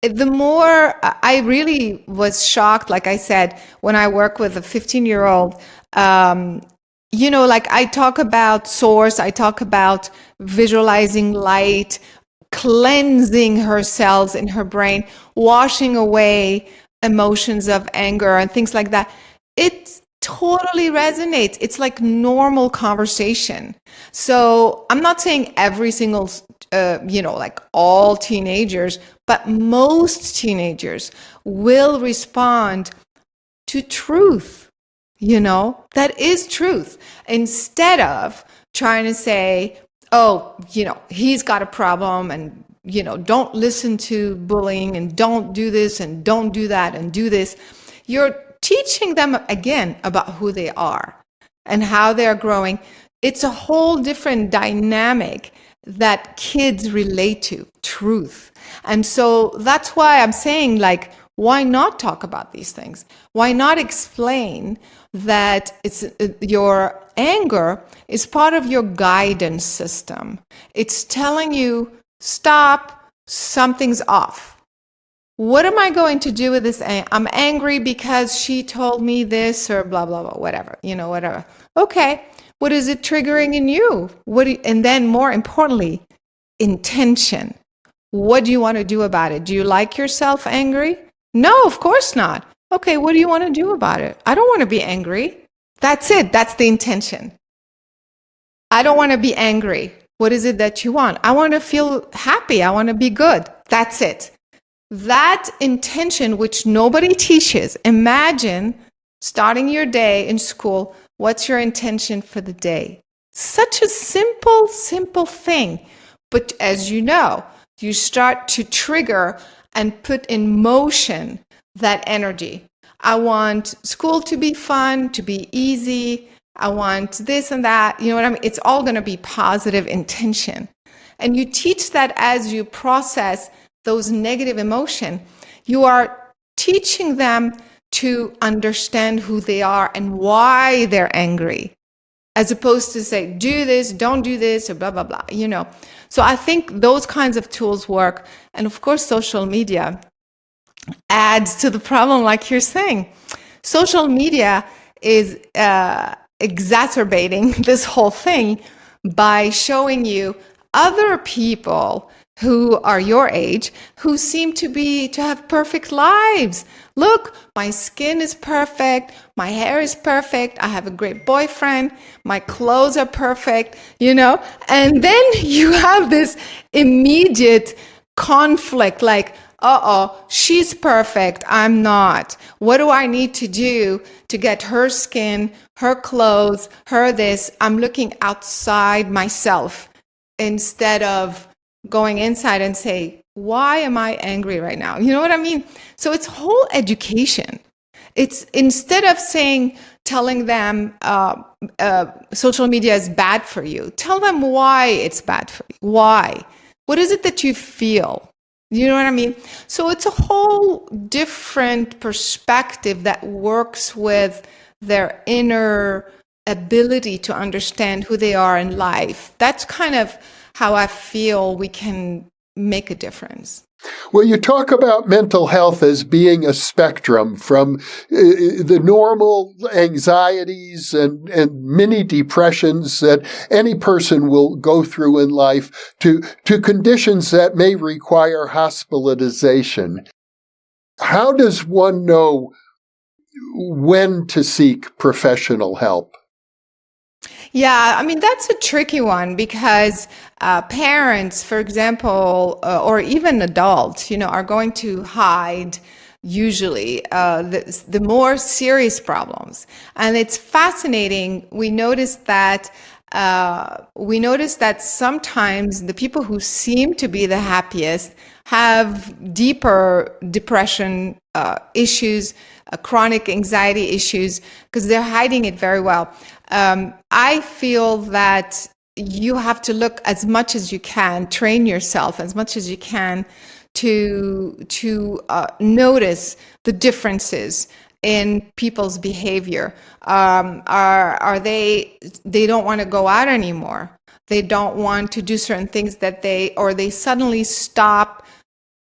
the more I really was shocked, like I said, when I work with a 15-year-old, like I talk about source, I talk about visualizing light, cleansing her cells in her brain, washing away emotions of anger and things like that. It totally resonates. It's like normal conversation. So I'm not saying every single, like all teenagers, but most teenagers will respond to truth, that is truth, instead of trying to say, oh, he's got a problem and, don't listen to bullying and don't do this and don't do that and do this. You're teaching them again about who they are and how they're growing. It's a whole different dynamic that kids relate to, truth. And so that's why I'm saying, like, why not talk about these things? Why not explain that it's your anger is part of your guidance system? It's telling you, stop, something's off. What am I going to do with this? I'm angry because she told me this, or blah, blah, blah, whatever, whatever. Okay, what is it triggering in you? And then more importantly, intention. What do you want to do about it? Do you like yourself angry? No, of course not. Okay, what do you want to do about it? I don't want to be angry. That's it. That's the intention. I don't want to be angry. What is it that you want? I want to feel happy. I want to be good. That's it. That intention, which nobody teaches. Imagine starting your day in school. What's your intention for the day? Such a simple thing. But as you know, you start to trigger and put in motion that energy. I want school to be fun, to be easy. I want this and that. You know what I mean? It's all going to be positive intention. And you teach that as you process those negative emotion, you are teaching them to understand who they are and why they're angry, as opposed to say, do this, don't do this, or blah, blah, blah, you know. So I think those kinds of tools work. And of course, social media adds to the problem, like you're saying. Social media is exacerbating this whole thing by showing you other people who are your age, who seem to have perfect lives. Look, my skin is perfect, my hair is perfect, I have a great boyfriend, my clothes are perfect, you know? And then you have this immediate conflict, like, she's perfect, I'm not. What do I need to do to get her skin, her clothes, her this? I'm looking outside myself instead of going inside and say, why am I angry right now? You know what I mean? So it's whole education. It's instead of telling them social media is bad for you, tell them why it's bad for you. Why? What is it that you feel? You know what I mean? So it's a whole different perspective that works with their inner ability to understand who they are in life. That's kind of how I feel we can make a difference. Well, you talk about mental health as being a spectrum from the normal anxieties and mini depressions that any person will go through in life to conditions that may require hospitalization. How does one know when to seek professional help? Yeah, I mean, that's a tricky one because parents, for example, or even adults, you know, are going to hide usually the more serious problems. And it's fascinating. We noticed that sometimes the people who seem to be the happiest have deeper depression issues, chronic anxiety issues, because they're hiding it very well. I feel that you have to look as much as you can, train yourself as much as you can to notice the differences in people's behavior. Are they don't want to go out anymore. They don't want to do certain things or they suddenly stop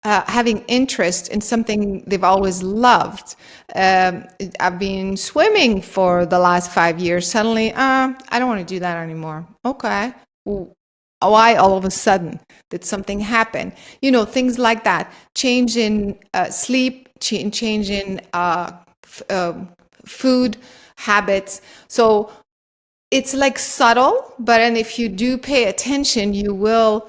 having interest in something they've always loved. I've been swimming for the last 5 years. Suddenly, I don't want to do that anymore. Okay. Why all of a sudden did something happen? You know, things like that. Change in sleep, change in food habits. So it's like subtle, but and if you do pay attention, you will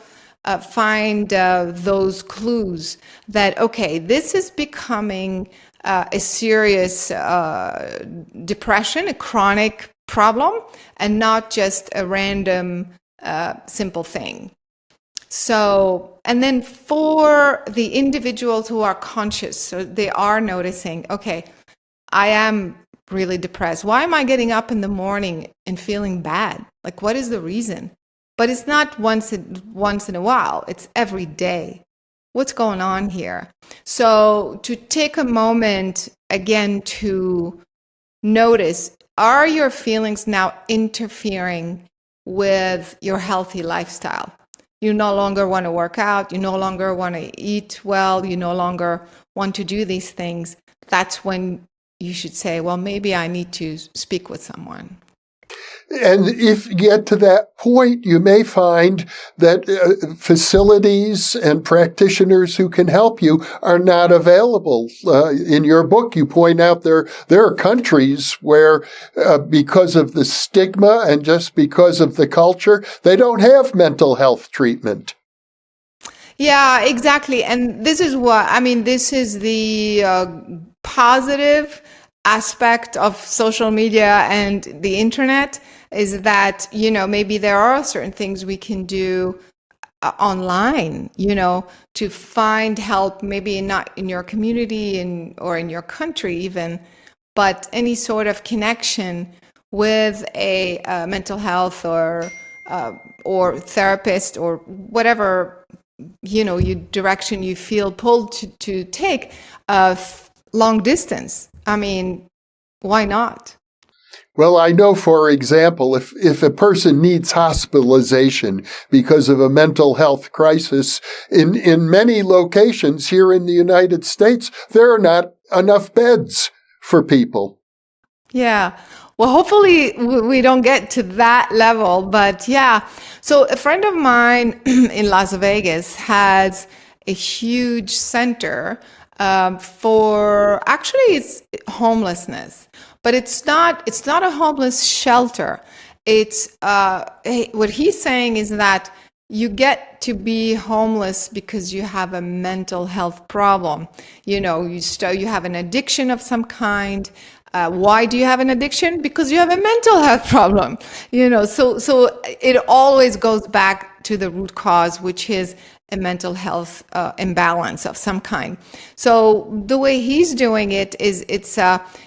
find those clues that, okay, this is becoming a serious depression, a chronic problem, and not just a random simple thing. So, and then for the individuals who are conscious, so they are noticing, okay, I am really depressed. Why am I getting up in the morning and feeling bad? Like, what is the reason? But it's not once in a while. It's every day. What's going on here? So to take a moment again to notice, are your feelings now interfering with your healthy lifestyle? You no longer want to work out. You no longer want to eat well. You no longer want to do these things. That's when you should say, well, maybe I need to speak with someone. And if you get to that point, you may find that facilities and practitioners who can help you are not available. In your book, you point out there are countries where, because of the stigma and just because of the culture, they don't have mental health treatment. Yeah, exactly. And this is this is the positive aspect of social media and the internet, is that, maybe there are certain things we can do online, to find help, maybe not in your community or in your country even, but any sort of connection with a mental health or therapist or whatever direction you feel pulled to take long distance. I mean, why not? Well, I know, for example, if a person needs hospitalization because of a mental health crisis, in many locations here in the United States, there are not enough beds for people. Yeah. Well, hopefully we don't get to that level, but yeah. So a friend of mine in Las Vegas has a huge center it's homelessness, but it's not a homeless shelter. It's what he's saying is that you get to be homeless because you have a mental health problem. You have an addiction of some kind. Why do you have an addiction? Because you have a mental health problem. So it always goes back to the root cause, which is a mental health imbalance of some kind. So the way he's doing it is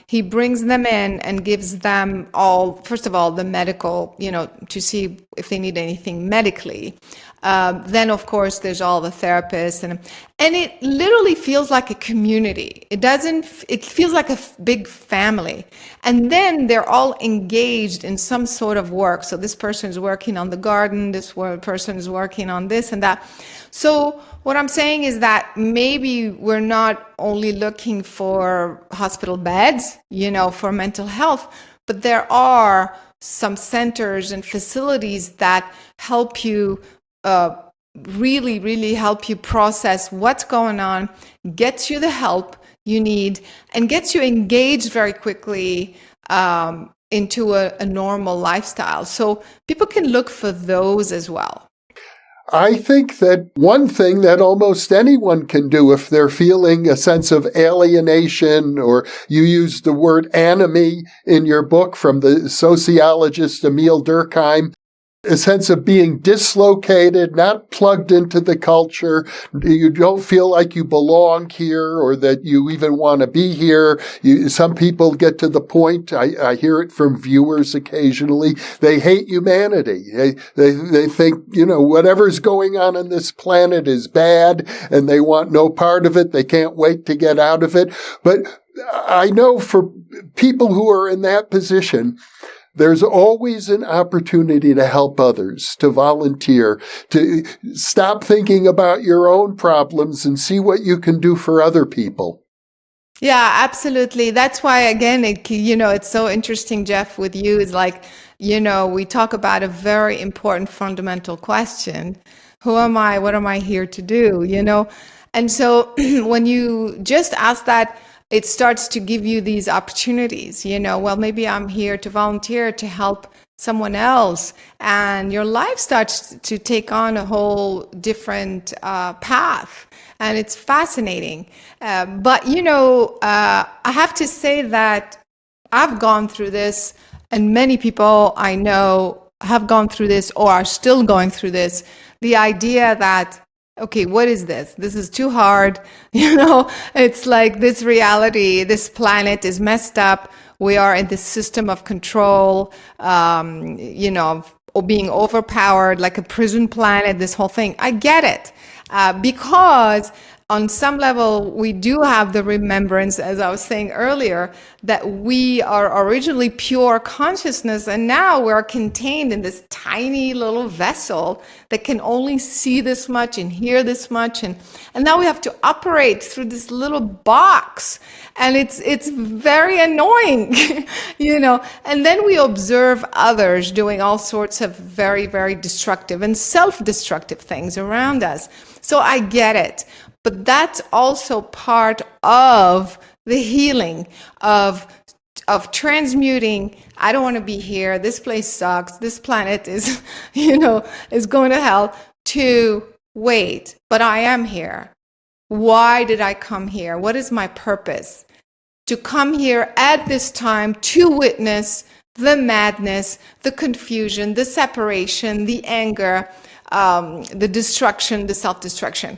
he brings them in and gives them all, first of all, the medical, to see if they need anything medically. Then, of course, there's all the therapists, and it literally feels like a community. It feels like a big family. And then they're all engaged in some sort of work. So this person is working on the garden, this person is working on this and that. So what I'm saying is that maybe we're not only looking for hospital beds, for mental health, but there are some centers and facilities that help you really, really help you process what's going on, gets you the help you need, and gets you engaged very quickly into a normal lifestyle. So people can look for those as well. I think that one thing that almost anyone can do if they're feeling a sense of alienation, or you use the word anomie in your book from the sociologist Emile Durkheim, a sense of being dislocated, not plugged into the culture. You don't feel like you belong here or that you even want to be here. Some people get to the point, I hear it from viewers occasionally, they hate humanity. They think, whatever's going on this planet is bad and they want no part of it. They can't wait to get out of it. But I know for people who are in that position, there's always an opportunity to help others, to volunteer, to stop thinking about your own problems and see what you can do for other people. Yeah, absolutely. That's why, again, it's so interesting, Jeff, with you is like, we talk about a very important fundamental question. Who am I? What am I here to do? And so when you just ask that, it starts to give you these opportunities, well, maybe I'm here to volunteer to help someone else, and your life starts to take on a whole different path. And it's fascinating. But, I have to say that I've gone through this, and many people I know have gone through this or are still going through this. The idea that, okay, what is this? This is too hard. It's like this reality, this planet is messed up. We are in this system of control, or being overpowered like a prison planet, this whole thing. I get it. Because on some level, we do have the remembrance, as I was saying earlier, that we are originally pure consciousness, and now we're contained in this tiny little vessel that can only see this much and hear this much, and now we have to operate through this little box, and it's very annoying, And then we observe others doing all sorts of very, very destructive and self-destructive things around us. So I get it. But that's also part of the healing of transmuting. I don't want to be here. This place sucks. This planet is, is going to hell. To wait, but I am here. Why did I come here? What is my purpose? To come here at this time to witness the madness, the confusion, the separation, the anger, the destruction, the self-destruction.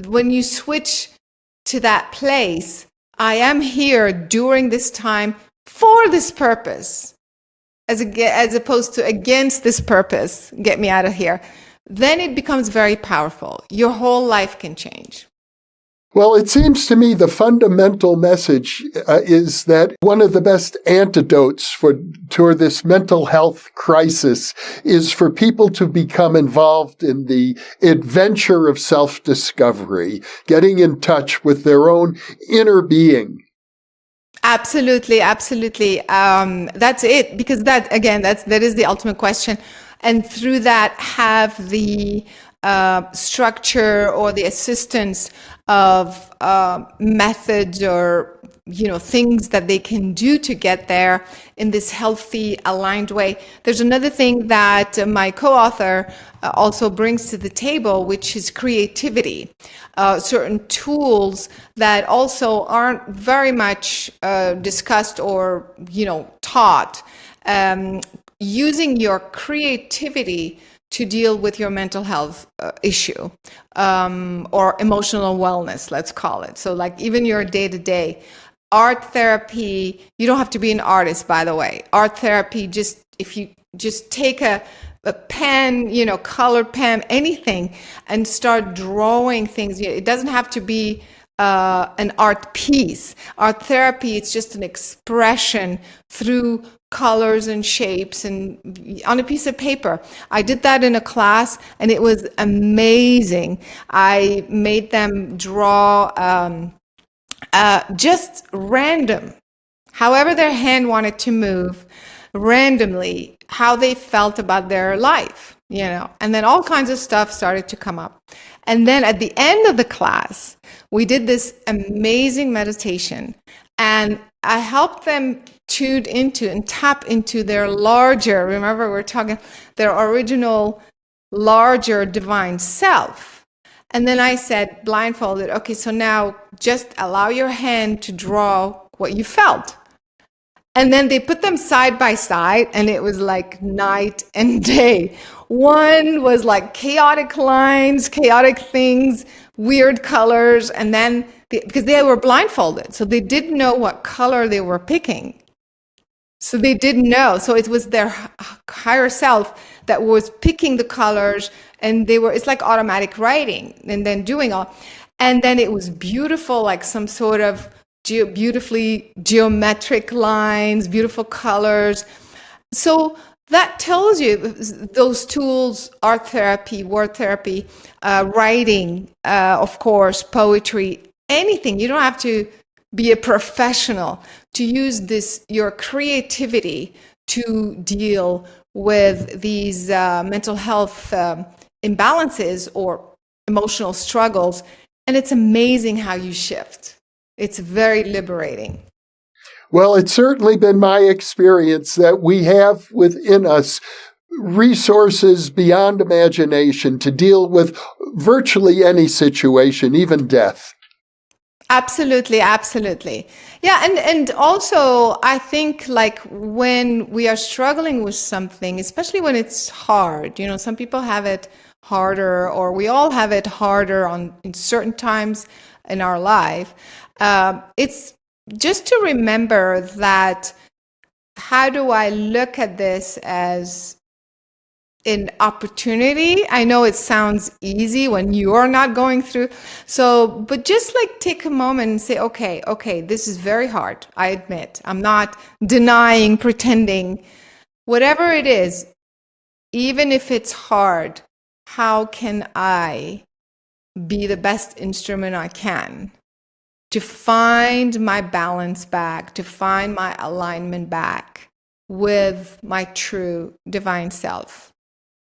When you switch to that place, I am here during this time for this purpose, as opposed to against this purpose, get me out of here, then it becomes very powerful. Your whole life can change. Well, it seems to me the fundamental message is that one of the best antidotes toward this mental health crisis is for people to become involved in the adventure of self-discovery, getting in touch with their own inner being. Absolutely, absolutely. That's it, because that is the ultimate question. And through that, have the structure or the assistance of methods or things that they can do to get there in this healthy, aligned way. There's another thing that my co-author also brings to the table, which is creativity. Certain tools that also aren't very much discussed or taught. Using your creativity to deal with your mental health issue or emotional wellness, let's call it. So like even your day-to-day art therapy, you don't have to be an artist, by the way. Art therapy, if you just take a pen, colored pen, anything, and start drawing things. It doesn't have to be an art piece. Art therapy, it's just an expression through colors and shapes and on a piece of paper. I did that in a class and it was amazing. I made them draw just random, however their hand wanted to move, randomly, how they felt about their life, and then all kinds of stuff started to come up. And then at the end of the class, we did this amazing meditation, and I helped them tune into and tap into their larger, remember we're talking, their original larger divine self. And then I said, blindfolded, okay, so now just allow your hand to draw what you felt. And then they put them side by side, and it was like night and day. One was like chaotic lines, chaotic things, weird colors, and then because they were blindfolded, so they didn't know what color they were picking. So they didn't know. So it was their higher self that was picking the colors, and it's like automatic writing and then doing all. And then it was beautiful, like some sort of beautifully geometric lines, beautiful colors. So that tells you those tools, art therapy, word therapy, writing, of course, poetry, anything. You don't have to be a professional to use your creativity to deal with these mental health imbalances or emotional struggles. And it's amazing how you shift. It's very liberating. Well, it's certainly been my experience that we have within us resources beyond imagination to deal with virtually any situation, even death. Absolutely, absolutely. Yeah, and also I think like when we are struggling with something, especially when it's hard, some people have it harder, or we all have it harder in certain times in our life. It's just to remember that, how do I look at this as an opportunity. I know it sounds easy when you're not going through. So, but just like take a moment and say, okay, this is very hard. I admit. I'm not denying, pretending. Whatever it is, even if it's hard, how can I be the best instrument I can to find my balance back, to find my alignment back with my true divine self?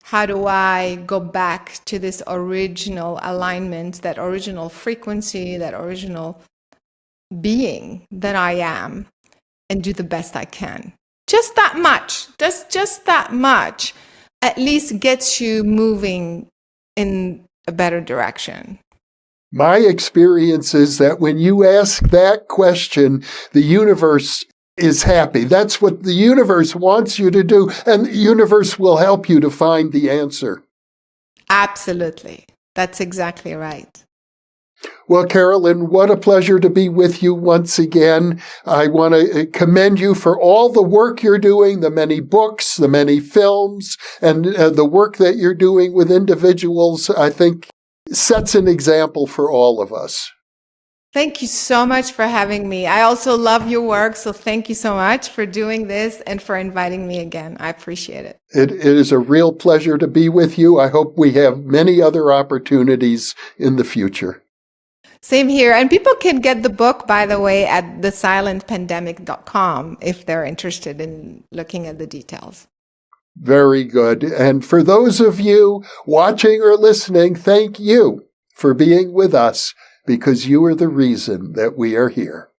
How do I go back to this original alignment, that original frequency, that original being that I am, and do the best I can? Just that much. Just that much at least gets you moving in a better direction. My experience is that when you ask that question, the universe is happy. That's what the universe wants you to do, and the universe will help you to find the answer. Absolutely. That's exactly right. Well, Carolyn, what a pleasure to be with you once again. I want to commend you for all the work you're doing, the many books, the many films, and the work that you're doing with individuals. I think sets an example for all of us. Thank you so much for having me. I also love your work, so thank you so much for doing this and for inviting me again. I appreciate it. It is a real pleasure to be with you. I hope we have many other opportunities in the future. Same here. And people can get the book, by the way, at thesilentpandemic.com if they're interested in looking at the details. Very good. And for those of you watching or listening, thank you for being with us, because you are the reason that we are here.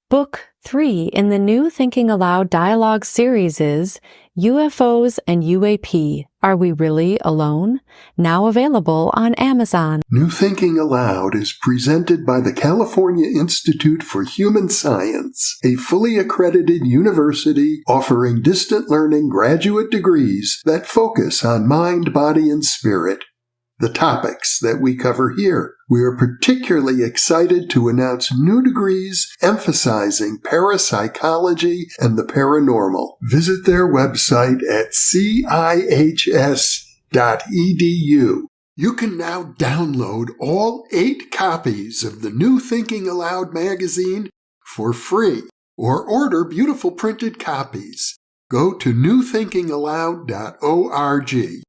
Book 3 in the new Thinking Aloud dialogue series is UFOs and UAP, Are We Really Alone? Now available on Amazon. New Thinking Aloud is presented by the California Institute for Human Science, a fully accredited university offering distant learning graduate degrees that focus on mind, body, and spirit. The topics that we cover here. We are particularly excited to announce new degrees emphasizing parapsychology and the paranormal. Visit their website at cihs.edu. You can now download all 8 copies of the New Thinking Aloud magazine for free, or order beautiful printed copies. Go to newthinkingaloud.org.